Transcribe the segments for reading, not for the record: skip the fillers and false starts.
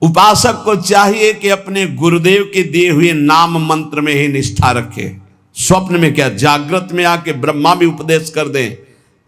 उपासक को चाहिए कि अपने गुरुदेव के दिए हुए नाम मंत्र में ही निष्ठा रखे। स्वप्न में क्या, जागृत में आके ब्रह्मा भी उपदेश कर दें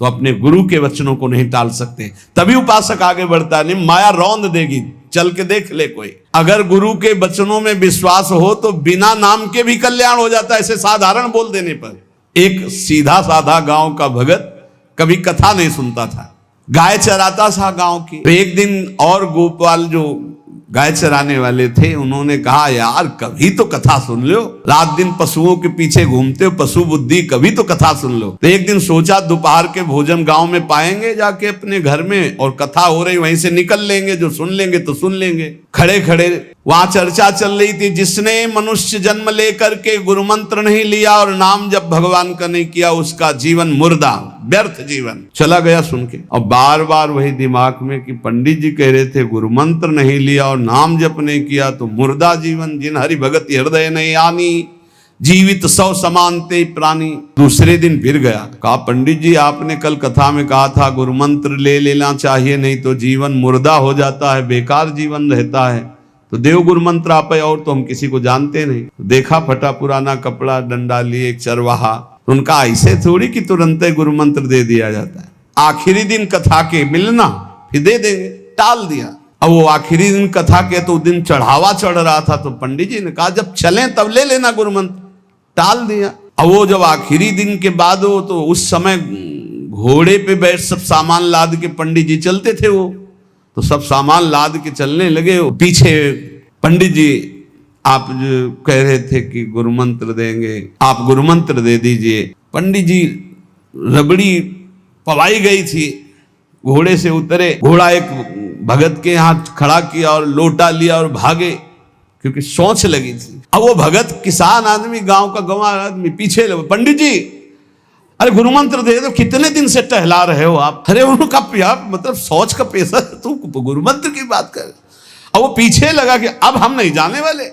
तो अपने गुरु के वचनों को नहीं टाल सकते, तभी उपासक आगे बढ़ता है। नहीं माया रौंद देगी, चल के देख ले कोई। अगर गुरु के वचनों में विश्वास हो तो बिना नाम के भी कल्याण हो जाता है, ऐसे साधारण बोल देने पर। एक सीधा साधा गांव का भगत कभी कथा नहीं सुनता था, गाय चराता था गांव की। तो एक दिन और गोपाल जो गाय चराने वाले थे, उन्होंने कहा यार कभी तो कथा सुन लो, रात दिन पशुओं के पीछे घूमते हो, पशु बुद्धि, कभी तो कथा सुन लो। तो एक दिन सोचा दोपहर के भोजन गांव में पाएंगे जाके अपने घर में, और कथा हो रही वहीं से निकल लेंगे, जो सुन लेंगे तो सुन लेंगे। खड़े खड़े वहां चर्चा चल रही थी, जिसने मनुष्य जन्म लेकर के गुरु मंत्र नहीं लिया और नाम जब भगवान का नहीं किया, उसका जीवन मुर्दा, व्यर्थ जीवन। चला गया सुन के, और बार बार वही दिमाग में कि पंडित जी कह रहे थे गुरु मंत्र नहीं लिया और नाम जप नहीं किया तो मुर्दा जीवन। जिन हरि भगत हृदय नहीं आनी, जीवित सौ समानते प्राणी। दूसरे दिन फिर गया, कहा पंडित जी आपने कल कथा में कहा था गुरु मंत्र ले लेना चाहिए, नहीं तो जीवन मुर्दा हो जाता है, बेकार जीवन रहता है। तो देव गुरु मंत्र आप है, और तो हम किसी को जानते नहीं। देखा फटा पुराना कपड़ा, डंडा लिए एक चरवाहा, उनका ऐसे थोड़ी कि तुरंत गुरु मंत्र दे दिया जाता है। आखिरी दिन कथा के मिलना फिर दे देंगे, टाल दिया। अब वो आखिरी दिन कथा के तो दिन चढ़ावा चढ़ रहा था, तो पंडित जी ने कहा जब चलें तब ले लेना गुरु मंत्र, टाल दिया। अब वो जब आखिरी दिन के बाद हो, तो उस समय घोड़े पे बैठ सब सामान लाद के पंडित जी चलते थे, वो तो सब सामान लाद के चलने लगे। पीछे पंडित जी आप जो कह रहे थे कि गुरु मंत्र देंगे, आप गुरु मंत्र दे दीजिए। पंडित जी रबड़ी पवाई गई थी, घोड़े से उतरे, घोड़ा एक भगत के यहाँ खड़ा किया और लोटा लिया और भागे, क्योंकि सोच लगी थी। अब वो भगत किसान आदमी, गांव का गंवार आदमी पीछे लगे, पंडित जी अरे गुरु मंत्र दे दो, कितने दिन से टहला रहे हो आप। अरे उनका यार मतलब सोच का पैसा, तू गुरु मंत्र की बात कर। और वो पीछे लगा कि अब हम नहीं जाने वाले,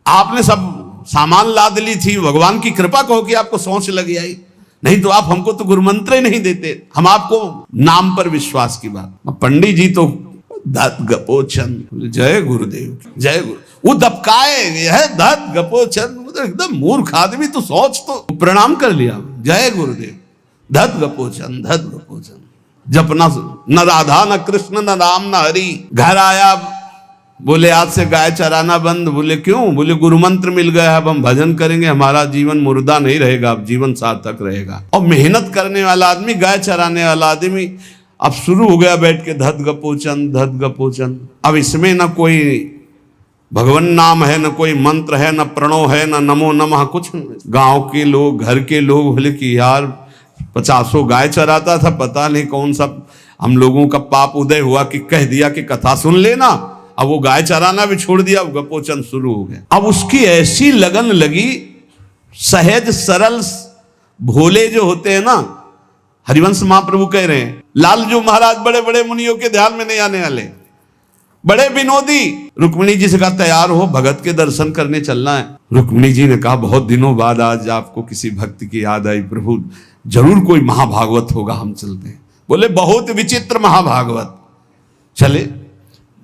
आपने सब सामान लाद ली थी, भगवान की कृपा कहो कि आपको सोच लगी आई, नहीं तो आप हमको तो गुरु मंत्र ही नहीं देते, हम आपको नाम पर विश्वास की बात। पंडित जी तो धत गपोचन, जय गुरुदेव जय गुरु, वो दबकाए है धत गपोचन, एकदम मूर्ख आदमी, तो सोच तो प्रणाम कर लिया, जय गुरुदेव धत गपोचन धत गपोचन। जपना न राधा न कृष्ण न राम न हरि। घर आया, बोले आज से गाय चराना बंद। बोले क्यों? बोले गुरु मंत्र मिल गया, अब हम भजन करेंगे, हमारा जीवन मुर्दा नहीं रहेगा, अब जीवन सार्थक रहेगा। और मेहनत करने वाला आदमी, गाय चराने वाला आदमी, अब शुरू हो गया बैठ के धत गपोचन धत गपोचन। अब इसमें न कोई भगवान नाम है, न कोई मंत्र है, न प्रणव है, न नमो नमः, कुछ। गांव के लोग, घर के लोग बोले कि यार 50 गाय चराता था, पता नहीं कौन सा हम लोगों का पाप उदय हुआ कि कह दिया कि कथा सुन लेना। अब वो गाय चराना भी छोड़ दिया, गपोचन शुरू हो गया। अब उसकी ऐसी लगन लगी, सहज सरल भोले जो होते हैं ना, हरिवंश महाप्रभु कह रहे हैं, लालजू महाराज बड़े बड़े मुनियों के ध्यान में नहीं आने वाले, बड़े विनोदी। रुक्मिणी जी से कहा तैयार हो, भगत के दर्शन करने चलना है। रुक्मिणी जी ने कहा बहुत दिनों बाद आज आपको किसी भक्त की याद आई, प्रभु जरूर कोई महाभागवत होगा, हम चलते हैं। बोले बहुत विचित्र महाभागवत। चले,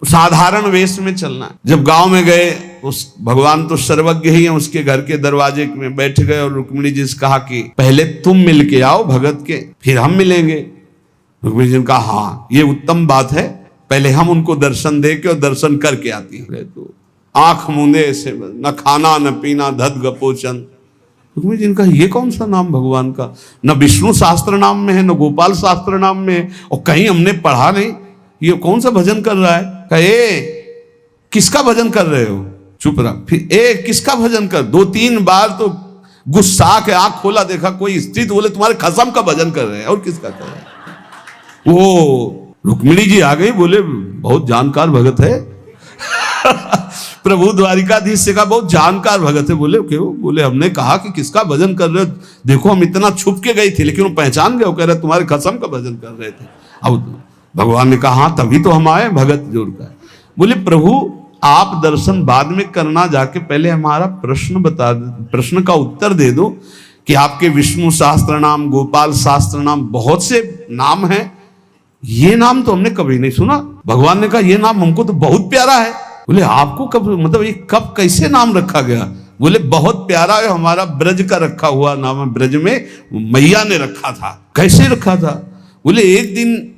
साधारण वेश में चलना है। जब गांव में गए, उस भगवान तो सर्वज्ञ ही है, उसके घर के दरवाजे में बैठ गए और रुक्मिणी जी से कहा कि पहले तुम मिल के आओ भगत के, फिर हम मिलेंगे। रुक्मिणी जी ने कहा हाँ ये उत्तम बात है, पहले हम उनको दर्शन दे के और दर्शन करके आती है। तो आंख मूंदे ऐसे, न खाना न पीना, धत गपोचन। रुक्मिणी जी ने कहा ये कौन सा नाम भगवान का, न विष्णु शास्त्र नाम में है, न गोपाल शास्त्र नाम में है, और कहीं हमने पढ़ा नहीं, ये कौन सा भजन कर रहा है। कहे किसका भजन कर रहे हो? चुप रहा। फिर किसका भजन कर? 2-3 बार तो गुस्सा के आंख खोला, देखा कोई स्त्री, तो बोले तुम्हारे खसम का भजन कर रहे हैं। और किसका कर रहे हैं? वो रुक्मिणी जी आ गई, बोले बहुत जानकार भगत है। प्रभु द्वारिकाधीश से कहा बहुत जानकार भगत है। बोले क्यों? बोले हमने कहा कि किसका भजन कर रहे हो, देखो हम इतना छुप के गई थी, लेकिन वो पहचान गए, वो कह रहे तुम्हारे खसम का भजन कर रहे थे। अब भगवान ने कहा हाँ तभी तो हम आए, भगत जोड़ का। बोले प्रभु आप दर्शन बाद में करना, जाके पहले हमारा प्रश्न बता दो, प्रश्न का उत्तर दे दो कि आपके विष्णु शास्त्र नाम, गोपाल शास्त्र नाम, बहुत से नाम हैं, ये नाम तो हमने कभी नहीं सुना। भगवान ने कहा ये नाम हमको तो बहुत प्यारा है, बोले आपको कब, मतलब ये कब कैसे नाम रखा गया? बोले बहुत प्यारा है, हमारा ब्रज का रखा हुआ नाम है, ब्रज में मैया ने रखा था। कैसे रखा था? बोले एक दिन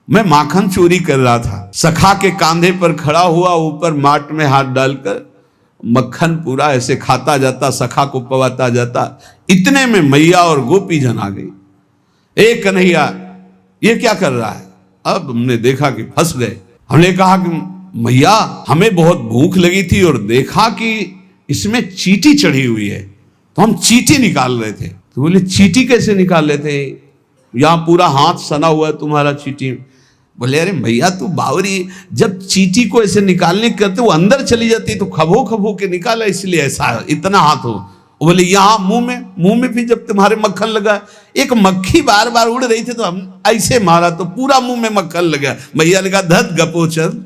मैं माखन चोरी कर रहा था, सखा के कांधे पर खड़ा हुआ, ऊपर माट में हाथ डालकर मक्खन पूरा ऐसे खाता जाता, सखा को पवाता जाता। इतने में मैया और गोपी जन आ गई। ए कन्हैया ये क्या कर रहा है? अब हमने देखा कि फंस गए। हमने कहा कि मैया हमें बहुत भूख लगी थी और देखा कि इसमें चींटी चढ़ी हुई है, तो हम चींटी निकाल रहे थे। तो बोले चींटी कैसे निकाल रहे थे? यहाँ पूरा हाथ सना हुआ है तुम्हारा चींटी। बोले अरे भैया तू बावरी, जब चींटी को ऐसे निकालने करते वो अंदर चली जाती तो खबो खबो के निकाला, इसलिए ऐसा इतना हाथ हो। बोले यहाँ मुंह में फिर जब तुम्हारे मक्खन लगा, एक मक्खी बार बार उड़ रही थी तो हम ऐसे मारा तो पूरा मुंह में मक्खन लगा। भैया ने कहा धत गपोचन।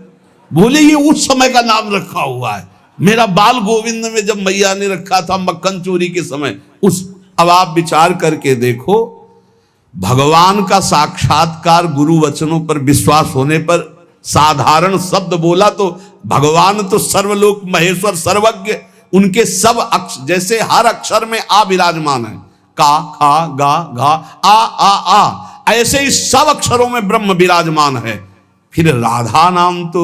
बोले ये उस समय का नाम रखा हुआ है, मेरा बाल गोविंद में जब मैया ने रखा था मक्खन चोरी के समय उस। अब आप विचार करके देखो, भगवान का साक्षात्कार गुरु वचनों पर विश्वास होने पर साधारण शब्द बोला तो भगवान तो सर्वलोक महेश्वर सर्वज्ञ, उनके सब जैसे हर अक्षर में आ विराजमान है, का खा गा घा आ, ऐसे ही सब अक्षरों में ब्रह्म विराजमान है। फिर राधा नाम तो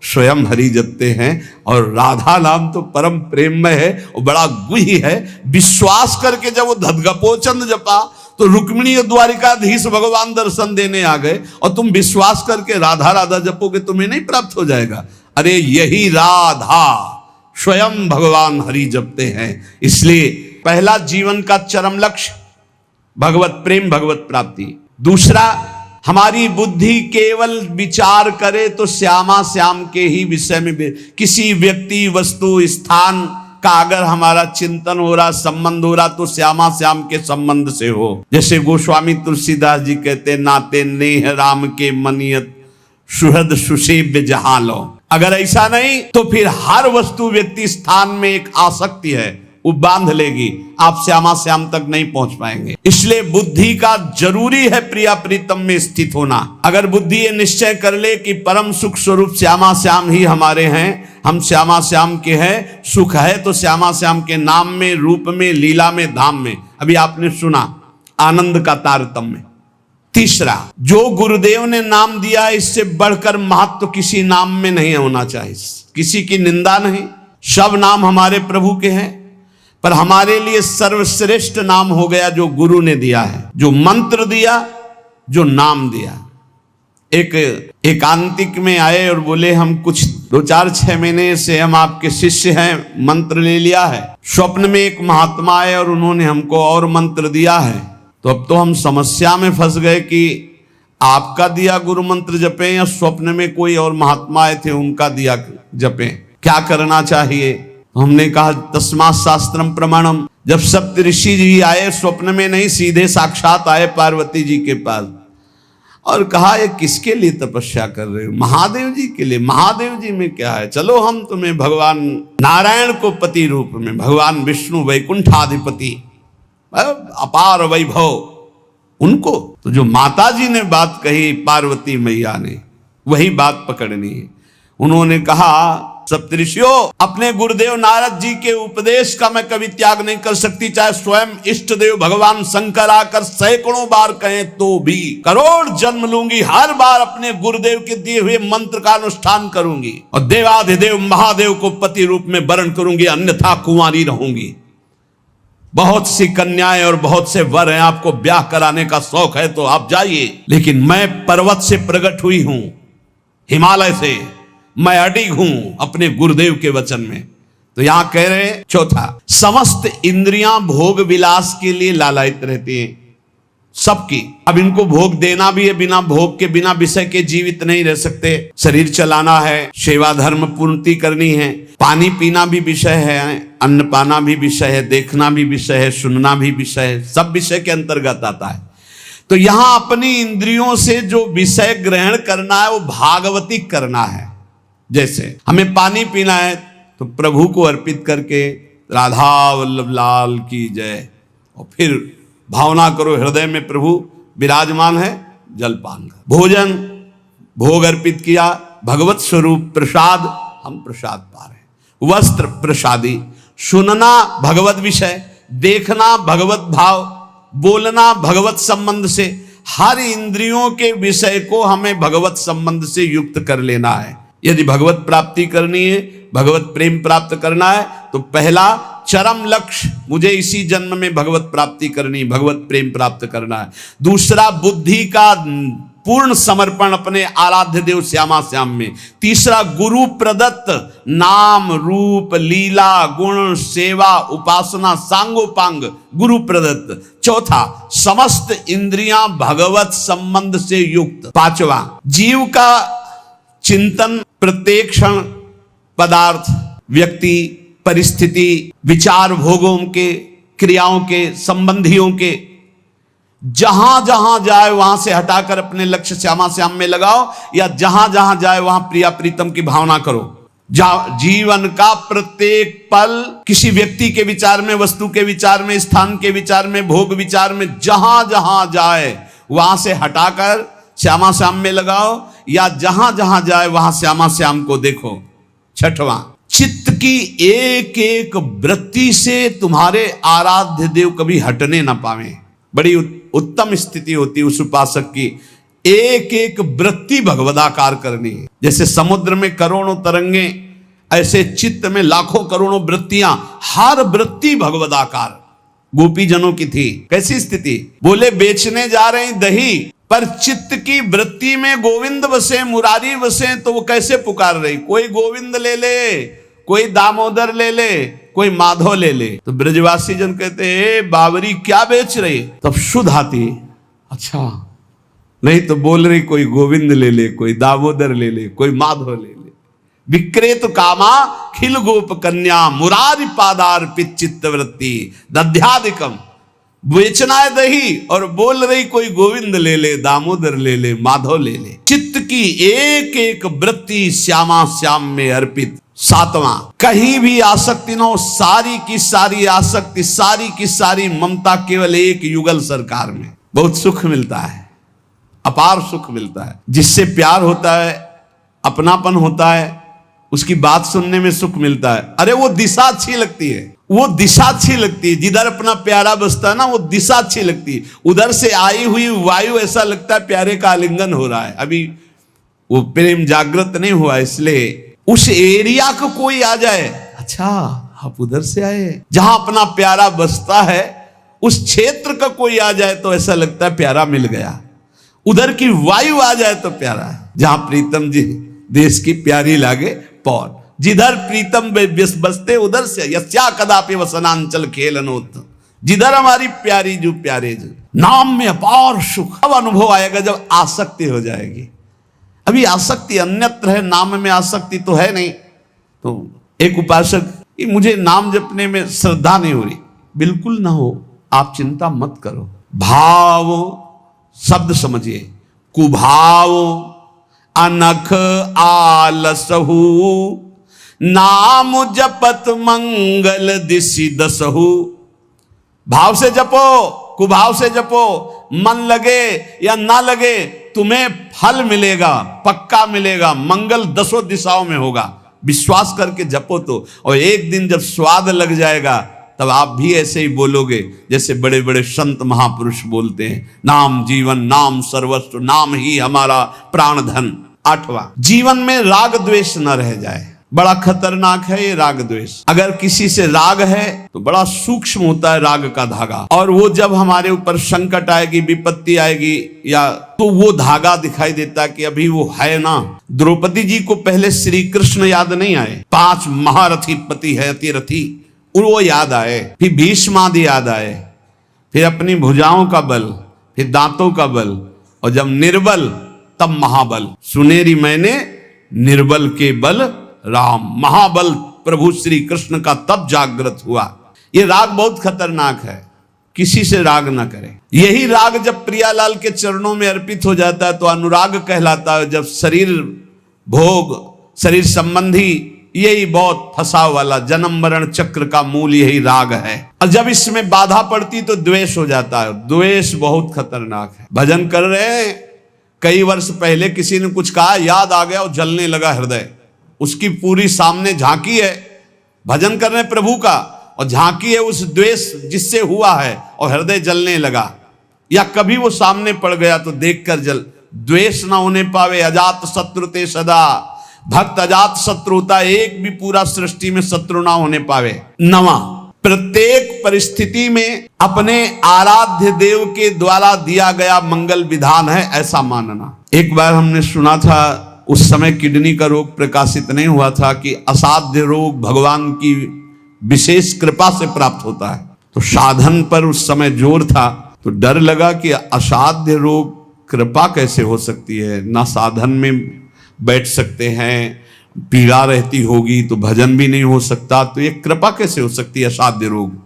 स्वयं हरि जपते हैं और राधा नाम तो परम प्रेममय है और बड़ा गुही है। विश्वास करके जब वो धदगपोचंद जपा तो रुक्मिणी और द्वारिकाधीश भगवान दर्शन देने आ गए, और तुम विश्वास करके राधा राधा जपोगे तुम्हें नहीं प्राप्त हो जाएगा? अरे यही राधा स्वयं भगवान हरि जपते हैं। इसलिए पहला जीवन का चरम लक्ष्य भगवत प्रेम, भगवत प्राप्ति। दूसरा, हमारी बुद्धि केवल विचार करे तो श्यामा श्याम के ही विषय में, किसी व्यक्ति वस्तु स्थान का अगर हमारा चिंतन हो रहा, संबंध हो रहा, तो श्यामा श्याम के संबंध से हो। जैसे गोस्वामी तुलसीदास जी कहते नाते नेह राम के मनियत सुहृद सुसेव्य जहां लो। अगर ऐसा नहीं तो फिर हर वस्तु व्यक्ति स्थान में एक आसक्ति है, वो बांध लेगी, आप श्यामा श्याम तक नहीं पहुंच पाएंगे। इसलिए बुद्धि का जरूरी है प्रिया प्रीतम में स्थित होना। अगर बुद्धि ये निश्चय कर ले कि परम सुख स्वरूप श्यामा श्याम ही हमारे हैं, हम श्यामा श्याम के हैं, सुख है तो श्यामा श्याम के नाम में, रूप में, लीला में, धाम में। अभी आपने सुना आनंद का तारतम्य। तीसरा, जो गुरुदेव ने नाम दिया इससे बढ़कर महत्व किसी नाम में नहीं होना चाहिए, किसी की निंदा नहीं। सब नाम हमारे प्रभु के हैं, पर हमारे लिए सर्वश्रेष्ठ नाम हो गया जो गुरु ने दिया है, जो मंत्र दिया, जो नाम दिया। एक एकांतिक में आए और बोले हम कुछ 2-4-6 महीने से हम आपके शिष्य हैं, मंत्र ले लिया है। स्वप्न में एक महात्मा आए और उन्होंने हमको और मंत्र दिया है, तो अब तो हम समस्या में फंस गए कि आपका दिया गुरु मंत्र जपें या स्वप्न में कोई और महात्मा आए थे उनका दिया जपें, क्या करना चाहिए? तो हमने कहा तस्मात् शास्त्रम प्रमाणम। जब सप्त ऋषि जी आए, स्वप्न में नहीं, सीधे साक्षात आए पार्वती जी के पास और कहा ये किसके लिए तपस्या कर रहे हो? महादेव जी के लिए। महादेव जी में क्या है, चलो हम तुम्हें भगवान नारायण को पति रूप में, भगवान विष्णु वैकुंठाधिपति अपार वैभव उनको। तो जो माता जी ने बात कही पार्वती मैया ने, वही बात पकड़नी है। उन्होंने कहा सप्तऋषियों, अपने गुरुदेव नारद जी के उपदेश का मैं कभी त्याग नहीं कर सकती, चाहे स्वयं इष्ट देव भगवान शंकर आकर सैकड़ों बार कहें तो भी। करोड़ जन्म लूंगी, हर बार अपने गुरुदेव के दिए हुए मंत्र का अनुष्ठान करूंगी और देवाधिदेव महादेव को पति रूप में वरण करूंगी, अन्यथा कुंवारी रहूंगी। बहुत सी कन्याएं और बहुत से वर हैं, आपको ब्याह कराने का शौक है तो आप जाइए, लेकिन मैं पर्वत से प्रकट हुई हूं, हिमालय से मैं अडिग हूं अपने गुरुदेव के वचन में। तो यहां कह रहे हैं चौथा, समस्त इंद्रियां भोग विलास के लिए लालायित रहती हैं, सबकी। अब इनको भोग देना भी है, बिना भोग के, बिना विषय के जीवित नहीं रह सकते। शरीर चलाना है, सेवा धर्म पूर्ति करनी है, पानी पीना भी विषय है, अन्न पाना भी विषय है, देखना भी विषय है, सुनना भी विषय है, सब विषय के अंतर्गत आता है। तो यहां अपनी इंद्रियों से जो विषय ग्रहण करना है वो भागवती करना है। जैसे हमें पानी पीना है तो प्रभु को अर्पित करके राधा वल्लभ लाल की जय, और फिर भावना करो हृदय में प्रभु विराजमान है, जलपान कर। भोजन भोग अर्पित किया, भगवत स्वरूप प्रसाद हम प्रसाद पा रहे हैं। वस्त्र प्रसादी, सुनना भगवत विषय, देखना भगवत भाव, बोलना भगवत संबंध से, हर इंद्रियों के विषय को हमें भगवत संबंध से युक्त कर लेना है। यदि भगवत प्राप्ति करनी है, भगवत प्रेम प्राप्त करना है, तो पहला चरम लक्ष्य मुझे इसी जन्म में भगवत प्राप्ति करनी, भगवत प्रेम प्राप्त करना है। दूसरा बुद्धि का पूर्ण समर्पण अपने आराध्य देव श्यामा श्याम में। तीसरा गुरु प्रदत्त नाम रूप लीला गुण सेवा उपासना सांगोपांग गुरु प्रदत्त। चौथा समस्त इंद्रियां भगवत संबंध से युक्त। पांचवा जीव का चिंतन प्रत्येक क्षण पदार्थ, व्यक्ति, परिस्थिति, विचार, भोगों के, क्रियाओं के, संबंधियों के, जहां जहां जाए वहां से हटाकर अपने लक्ष्य श्यामा श्याम में लगाओ, या जहां जहां जाए वहां प्रिया प्रीतम की भावना करो। जीवन का प्रत्येक पल किसी व्यक्ति के विचार में, वस्तु के विचार में, स्थान के विचार में, भोग विचार में, जहां जहां जाए वहां से हटाकर श्यामा श्याम में लगाओ, या जहां जहां जाए वहां श्यामा श्याम को देखो। छठवां, चित्त की एक एक वृत्ति से तुम्हारे आराध्य देव कभी हटने ना पावे। बड़ी उत्तम स्थिति होती उस उपासक की, एक एक वृत्ति भगवदाकार करनी है। जैसे समुद्र में करोड़ों तरंगे, ऐसे चित्त में लाखों करोड़ों वृत्तियां, हर वृत्ति भगवदाकार। गोपी जनों की थी कैसी स्थिति, बोले बेचने जा रहे हैं दही, पर चित्त की वृत्ति में गोविंद बसे, मुरारी बसे, तो वो कैसे पुकार रही, कोई गोविंद ले ले, कोई दामोदर ले ले, कोई माधव ले ले। तो ब्रजवासी जन कहते हैं बावरी क्या बेच रही, तब शुद्ध आती, अच्छा नहीं तो बोल रही कोई गोविंद ले ले, कोई दामोदर ले ले, कोई माधव ले ले। विक्रेत कामा खिल गोप कन्या मुरारी पादार्पित चित्त वृत्ति दध्यादिकम। बेचना है दही और बोल रही कोई गोविंद ले ले, दामोदर ले ले, माधव ले ले। चित्त की एक एक वृत्ति श्यामा श्याम में अर्पित। सातवां, कहीं भी आसक्ति न हो, सारी की सारी आसक्ति, सारी की सारी ममता केवल एक युगल सरकार में। बहुत सुख मिलता है, अपार सुख मिलता है। जिससे प्यार होता है, अपनापन होता है, उसकी बात सुनने में सुख मिलता है। अरे वो दिशा अच्छी लगती है, वो दिशा अच्छी लगती है, जिधर अपना प्यारा बसता है ना, वो दिशा अच्छी लगती है। उधर से आई हुई वायु ऐसा लगता है प्यारे का आलिंगन हो रहा है, अभी वो प्रेम जागृत नहीं हुआ, इसलिए उस एरिया को कोई आ जाए, अच्छा आप उधर से आए, जहां अपना प्यारा बसता है उस क्षेत्र का कोई आ जाए तो ऐसा लगता है प्यारा मिल गया। उधर की वायु आ जाए तो प्यारा है। जहां प्रीतम जी देश की प्यारी लागे पौर, जिधर प्रीतम बसते उधर से यस्या कदापि वसनांचल खेलनोत, जिधर हमारी प्यारी जो प्यारे जो नाम में अपार सुख। अब अनुभव आएगा जब आसक्ति हो जाएगी। अभी आसक्ति अन्यत्र है, नाम में आसक्ति तो है नहीं। तो एक उपासक कि मुझे नाम जपने में श्रद्धा नहीं हो रही, बिल्कुल ना हो, आप चिंता मत करो। भाव शब्द समझिए, कुभाव अनख आलसहु नाम जपत मंगल दिशि दसहु। भाव से जपो, कुभाव से जपो, मन लगे या ना लगे तुम्हें फल मिलेगा, पक्का मिलेगा, मंगल दसों दिशाओं में होगा। विश्वास करके जपो तो, और एक दिन जब स्वाद लग जाएगा तब आप भी ऐसे ही बोलोगे जैसे बड़े बड़े संत महापुरुष बोलते हैं, नाम जीवन, नाम सर्वस्व, नाम ही हमारा प्राण धन। आठवां, जीवन में राग द्वेष न रह जाए। बड़ा खतरनाक है ये राग द्वेष। अगर किसी से राग है तो बड़ा सूक्ष्म होता है राग का धागा, और वो जब हमारे ऊपर संकट आएगी, विपत्ति आएगी, या तो वो धागा दिखाई देता है कि अभी वो है ना। द्रौपदी जी को पहले श्री कृष्ण याद नहीं आए, 5 महारथी पति है अतिरथी, वो याद आए, फिर भीष्मादि याद आए, फिर अपनी भुजाओं का बल, फिर दांतों का बल, और जब निर्बल तब महाबल। सुनेरी मैंने निर्बल के बल राम, महाबल प्रभु श्री कृष्ण का तब जागृत हुआ। ये राग बहुत खतरनाक है, किसी से राग ना करें। यही राग जब प्रियालाल के चरणों में अर्पित हो जाता है तो अनुराग कहलाता है। जब शरीर भोग, शरीर संबंधी, यही बहुत फंसाव वाला जन्म मरण चक्र का मूल यही राग है, और जब इसमें बाधा पड़ती तो द्वेष हो जाता है। द्वेष बहुत खतरनाक है। भजन कर रहे हैं, कई वर्ष पहले किसी ने कुछ कहा, याद आ गया और जलने लगा हृदय, उसकी पूरी सामने झांकी है, भजन कर रहे प्रभु का, और झांकी है उस द्वेष जिससे हुआ है और हृदय जलने लगा, या कभी वो सामने पड़ गया तो देखकर जल, द्वेष ना होने पावे। अजात शत्रु ते सदा, भक्त अजात शत्रु होता, एक भी पूरा सृष्टि में शत्रु ना होने पावे। नवा, प्रत्येक परिस्थिति में अपने आराध्य देव के द्वारा दिया गया मंगल विधान है, ऐसा मानना। एक बार हमने सुना था, उस समय किडनी का रोग प्रकाशित नहीं हुआ था, कि असाध्य रोग भगवान की विशेष कृपा से प्राप्त होता है। तो साधन पर उस समय जोर था, तो डर लगा कि असाध्य रोग कृपा कैसे हो सकती है, ना साधन में बैठ सकते हैं, पीड़ा रहती होगी तो भजन भी नहीं हो सकता, तो ये कृपा कैसे हो सकती है असाध्य रोग।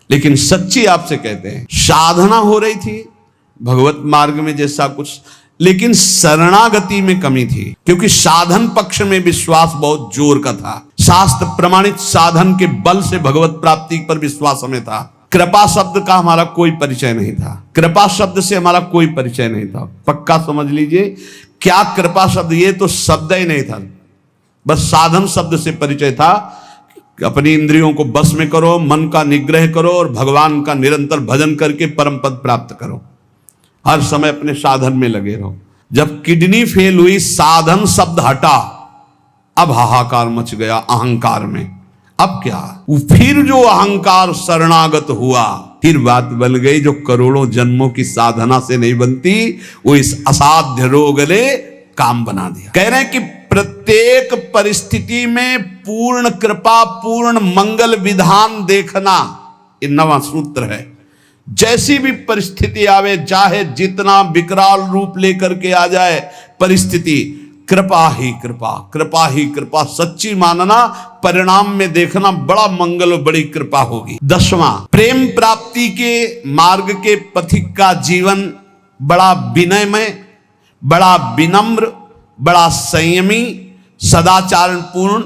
लेकिन सच्ची आपसे कहते हैं, साधना हो रही थी भगवत मार्ग में जैसा कुछ, लेकिन शरणागति में कमी थी, क्योंकि साधन पक्ष में विश्वास बहुत जोर का था। शास्त्र प्रमाणित साधन के बल से भगवत प्राप्ति पर विश्वास हमें था। कृपा शब्द का हमारा कोई परिचय नहीं था, कृपा शब्द से हमारा कोई परिचय नहीं था। पक्का समझ लीजिए, क्या कृपा शब्द, ये तो शब्द ही नहीं था, बस साधन शब्द से परिचय था। अपनी इंद्रियों को बस में करो, मन का निग्रह करो और भगवान का निरंतर भजन करके परम पद प्राप्त करो। हर समय अपने साधन में लगे रहो। जब किडनी फेल हुई, साधन शब्द हटा, अब हाहाकार मच गया अहंकार में। अब क्या, फिर जो अहंकार शरणागत हुआ, फिर बात बन गई जो करोड़ों जन्मों की साधना से नहीं बनती, वो इस असाध्य रोग ने काम बना दिया। कह रहे हैं कि प्रत्येक परिस्थिति में पूर्ण कृपा, पूर्ण मंगल विधान देखना, ये नवा सूत्र है। जैसी भी परिस्थिति आवे, चाहे जितना विकराल रूप लेकर के आ जाए परिस्थिति, कृपा ही कृपा, कृपा ही कृपा, सच्ची मानना, परिणाम में देखना बड़ा मंगल और बड़ी कृपा होगी। 10वां, प्रेम प्राप्ति के मार्ग के पथिक का जीवन बड़ा विनयमय, बड़ा विनम्र, बड़ा संयमी, सदाचार पूर्ण,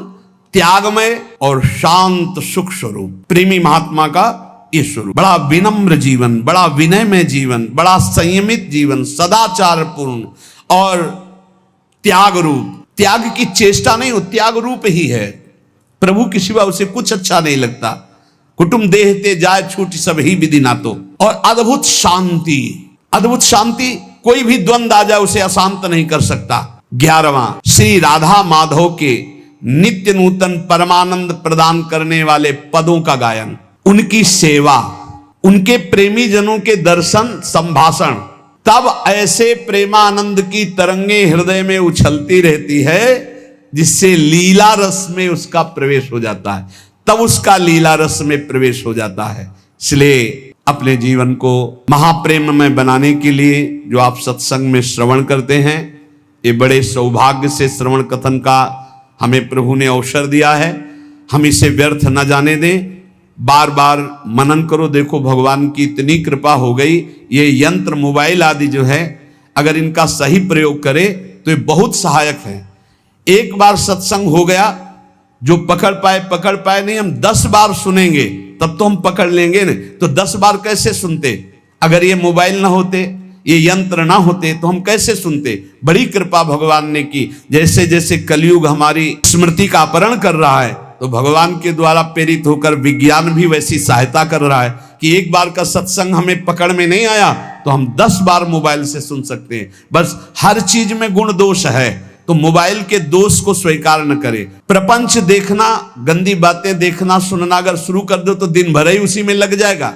त्यागमय और शांत सुख स्वरूप, प्रेमी महात्मा का ये स्वरूप। बड़ा विनम्र जीवन, बड़ा विनयमय जीवन, बड़ा संयमित जीवन, सदाचार पूर्ण और त्याग रूप। त्याग की चेष्टा नहीं हो, त्याग रूप ही है। प्रभु के सिवा उसे कुछ अच्छा नहीं लगता। कुटुंब देहते जाए छूट सब ही विधि ना तो। और अद्भुत शांति, अद्भुत शांति, कोई भी द्वंद आ जाए उसे अशांत नहीं कर सकता। 11वां, श्री राधा माधव के नित्य नूतन परमानंद प्रदान करने वाले पदों का गायन, उनकी सेवा, उनके प्रेमी जनों के दर्शन संभाषण, तब ऐसे प्रेमानंद की तरंगे हृदय में उछलती रहती है जिससे लीला रस में उसका प्रवेश हो जाता है, तब उसका लीला रस में प्रवेश हो जाता है। इसलिए अपने जीवन को महाप्रेममय बनाने के लिए जो आप सत्संग में श्रवण करते हैं, ये बड़े सौभाग्य से श्रवण कथन का हमें प्रभु ने अवसर दिया है। हम इसे व्यर्थ न जाने दें, बार बार मनन करो। देखो भगवान की इतनी कृपा हो गई, ये यंत्र मोबाइल आदि जो है, अगर इनका सही प्रयोग करे तो ये बहुत सहायक है। एक बार सत्संग हो गया, जो पकड़ पाए नहीं, हम 10 बार सुनेंगे तब तो हम पकड़ लेंगे न, तो 10 बार कैसे सुनते? अगर ये मोबाइल ना होते, ये यंत्र ना होते तो हम कैसे सुनते? बड़ी कृपा भगवान ने की। जैसे जैसे कलयुग हमारी स्मृति का अपहरण कर रहा है, तो भगवान के द्वारा प्रेरित होकर विज्ञान भी वैसी सहायता कर रहा है कि एक बार का सत्संग हमें पकड़ में नहीं आया तो हम 10 बार मोबाइल से सुन सकते हैं। बस हर चीज में गुण दोष है, तो मोबाइल के दोष को स्वीकार न करें। प्रपंच देखना, गंदी बातें देखना सुनना अगर शुरू कर दो तो दिन भर ही उसी में लग जाएगा।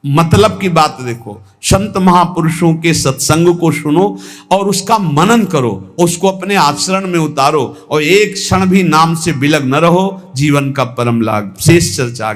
मतलब की बात देखो, संत महापुरुषों के सत्संग को सुनो और उसका मनन करो, उसको अपने आचरण में उतारो और एक क्षण भी नाम से विलग न रहो। जीवन का परम लाभ। शेष चर्चा आगे।